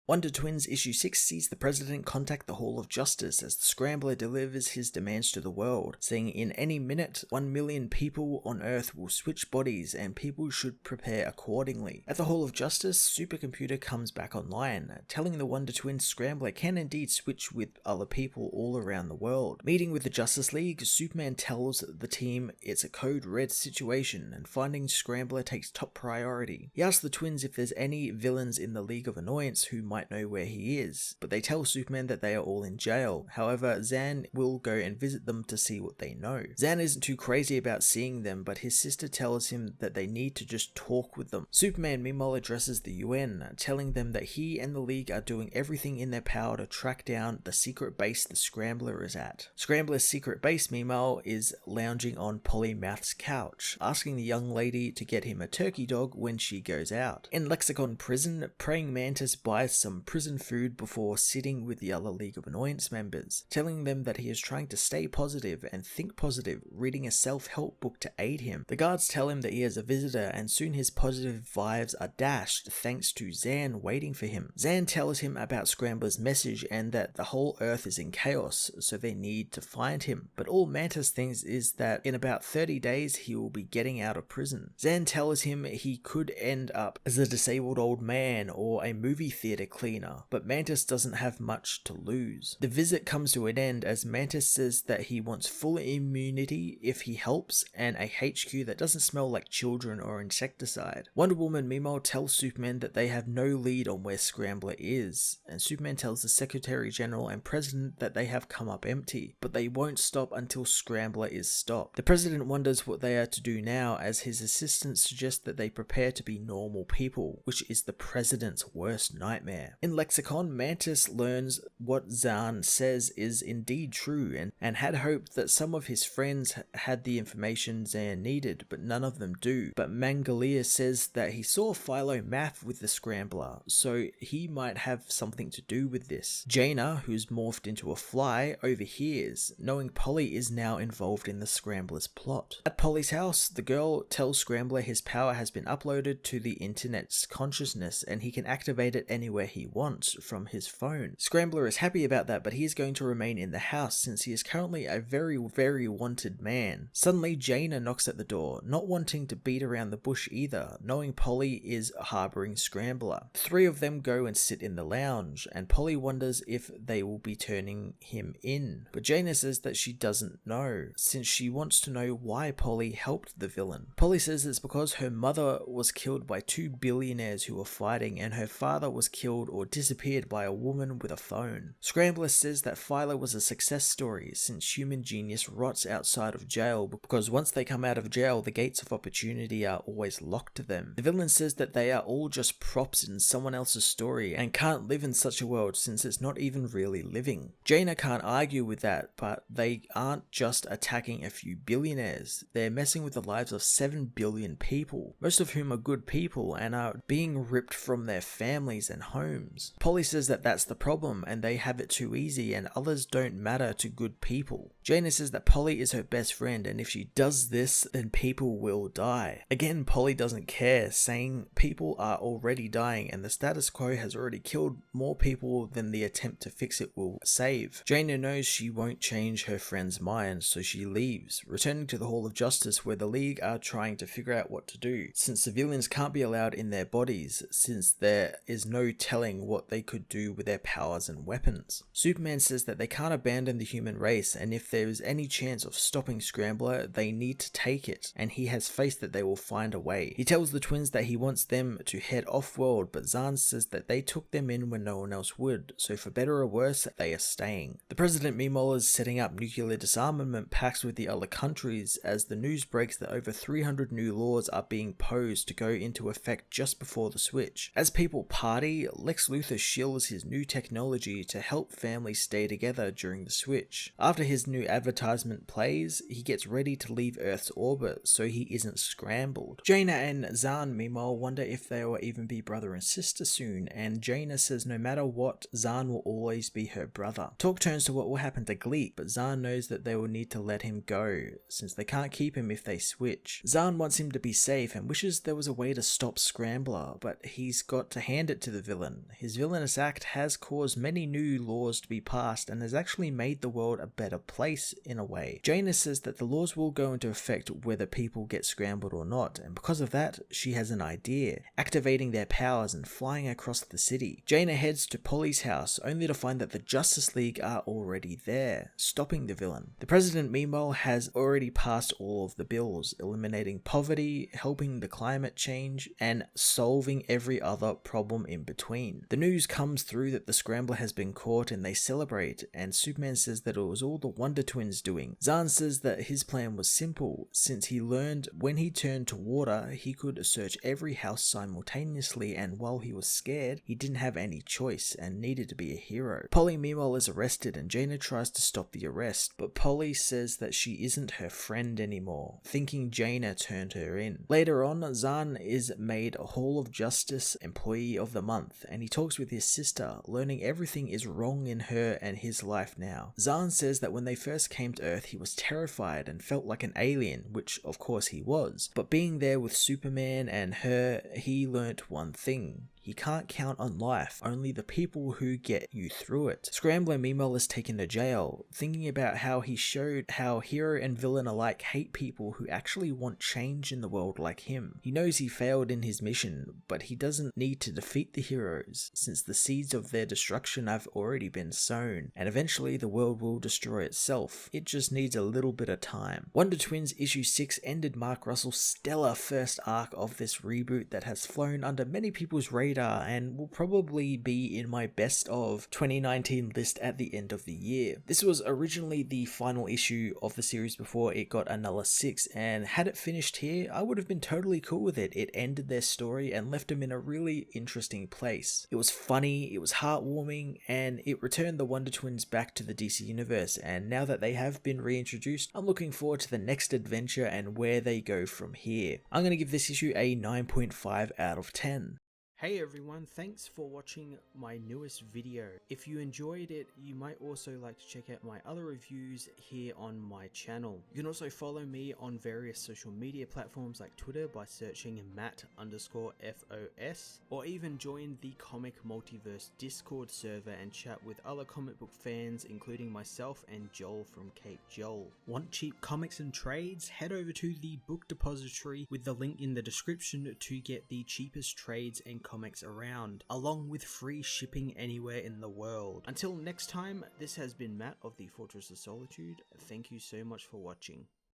Wonder Twins issue 6 sees the President contact the Hall of Justice as the Scrambler delivers his demands to the world, saying in any minute 1 million people on Earth will switch bodies and people should prepare accordingly. At the Hall of Justice, Supercomputer comes back online, telling the Wonder Twins Scrambler can indeed switch with other people all around the world. Meeting with the Justice League, Superman tells the team it's a code red situation and finding Scrambler takes top priority. He asks the twins if there's any villains in the League of Annoyance who might know where he is, but they tell Superman that they are all in jail. However, Zan will go and visit them to see what they know. Zan isn't too crazy about seeing them, but his sister tells him that they need to just talk with them. Superman meanwhile addresses the UN, telling them that he and the League are doing everything in their power to track down the secret base the Scrambler is at. Scrambler's secret base meanwhile is lounging on Polymath's couch, asking the young lady to get him a turkey dog when she goes out. In Lexicon Prison, Praying Mantis buys some prison food before sitting with the other League of Annoyance members, telling them that he is trying to stay positive and think positive, reading a self-help book to aid him. The guards tell him that he is a visitor and soon his positive vibes are dashed thanks to Zan waiting for him. Zan tells him about Scrambler's message and that the whole Earth is in chaos, so they need to find him. But all Mantis thinks is that in about 30 days he will be getting out of prison. Zan tells him he could end up as a disabled old man or a movie theater cleaner, but Mantis doesn't have much to lose. The visit comes to an end as Mantis says that he wants full immunity if he helps and a HQ that doesn't smell like children or insecticide. Wonder Woman meanwhile tells Superman that they have no lead on where Scrambler is, and Superman tells the Secretary General and President that they have come up empty, but they won't stop until Scrambler is stopped. The President wonders what they are to do now as his assistants suggest that they prepare to be normal people, which is the President's worst nightmare. In Lexicon, Mantis learns what Zan says is indeed true and had hoped that some of his friends had the information Zan needed, but none of them do. But Mangalia says that he saw Philo Math with the Scrambler, so he might have something to do with this. Jaina, who's morphed into a fly, overhears, knowing Polly is now involved in the Scrambler's plot. At Polly's house, the girl tells Scrambler his power has been uploaded to the internet's consciousness and he can activate it anywhere he wants from his phone. Scrambler is happy about that, but he is going to remain in the house since he is currently a very, very wanted man. Suddenly, Jaina knocks at the door, not wanting to beat around the bush either, knowing Polly is harboring Scrambler. The three of them go and sit in the lounge, and Polly wonders if they will be turning him in. But Jaina says that she doesn't know, since she wants to know why Polly helped the villain. Polly says it's because her mother was killed by two billionaires who were fighting, and her father was killed or disappeared by a woman with a phone. Scrambler says that Philo was a success story since human genius rots outside of jail because once they come out of jail the gates of opportunity are always locked to them. The villain says that they are all just props in someone else's story and can't live in such a world since it's not even really living. Jaina can't argue with that, but they aren't just attacking a few billionaires, they're messing with the lives of 7 billion people, most of whom are good people and are being ripped from their families and homes. Polly says that that's the problem and they have it too easy and others don't matter to good people. Jaina says that Polly is her best friend and if she does this then people will die. Again, Polly doesn't care, saying people are already dying and the status quo has already killed more people than the attempt to fix it will save. Jaina knows she won't change her friend's mind, so she leaves, returning to the Hall of Justice where the League are trying to figure out what to do, since civilians can't be allowed in their bodies, since there is no telling what they could do with their powers and weapons. Superman says that they can't abandon the human race, and if there is any chance of stopping Scrambler, they need to take it, and he has faith that they will find a way. He tells the twins that he wants them to head off-world, but Zan says that they took them in when no one else would, so for better or worse, they are staying. The President meanwhile is setting up nuclear disarmament pacts with the other countries as the news breaks that over 300 new laws are being posed to go into effect just before the switch. As people party, Lex Luthor shields his new technology to help families stay together during the switch. After his new advertisement plays, he gets ready to leave Earth's orbit so he isn't scrambled. Jaina and Zan meanwhile wonder if they will even be brother and sister soon, and Jaina says no matter what, Zan will always be her brother. Talk turns to what will happen to Gleek, but Zan knows that they will need to let him go, since they can't keep him if they switch. Zan wants him to be safe and wishes there was a way to stop Scrambler, but he's got to hand it to the villain. villain. His villainous act has caused many new laws to be passed and has actually made the world a better place in a way. Jaina says that the laws will go into effect whether people get scrambled or not, and because of that, she has an idea, activating their powers and flying across the city. Jaina heads to Polly's house, only to find that the Justice League are already there, stopping the villain. The president, meanwhile, has already passed all of the bills, eliminating poverty, helping the climate change, and solving every other problem in between. The news comes through that the Scrambler has been caught and they celebrate, and Superman says that it was all the Wonder Twins doing. Zahn says that his plan was simple, since he learned when he turned to water, he could search every house simultaneously, and while he was scared, he didn't have any choice and needed to be a hero. Polly meanwhile is arrested and Jaina tries to stop the arrest, but Polly says that she isn't her friend anymore, thinking Jaina turned her in. Later on, Zahn is made a Hall of Justice Employee of the Month, and he talks with his sister, learning everything is wrong in her and his life now. Zahn says that when they first came to Earth, he was terrified and felt like an alien, which of course he was, but being there with Superman and her, he learnt one thing. You can't count on life, only the people who get you through it. Scrambler meanwhile is taken to jail, thinking about how he showed how hero and villain alike hate people who actually want change in the world like him. He knows he failed in his mission, but he doesn't need to defeat the heroes, since the seeds of their destruction have already been sown, and eventually the world will destroy itself. It just needs a little bit of time. Wonder Twins issue 6 ended Mark Russell's stellar first arc of this reboot that has flown under many people's radar and will probably be in my best of 2019 list at the end of the year. This was originally the final issue of the series before it got another 6, and had it finished here, I would have been totally cool with it. It ended their story and left them in a really interesting place. It was funny, it was heartwarming, and it returned the Wonder Twins back to the DC Universe, and now that they have been reintroduced, I'm looking forward to the next adventure and where they go from here. I'm going to give this issue a 9.5 out of 10. Hey everyone, thanks for watching my newest video. If you enjoyed it, you might also like to check out my other reviews here on my channel. You can also follow me on various social media platforms like Twitter by searching Matt_FOS, or even join the Comic Multiverse Discord server and chat with other comic book fans, including myself and Joel from Cape Joel. Want cheap comics and trades? Head over to the book depository with the link in the description to get the cheapest trades and comics around, along with free shipping anywhere in the world. Until next time, this has been Matt of the Fortress of Solitude. Thank you so much for watching.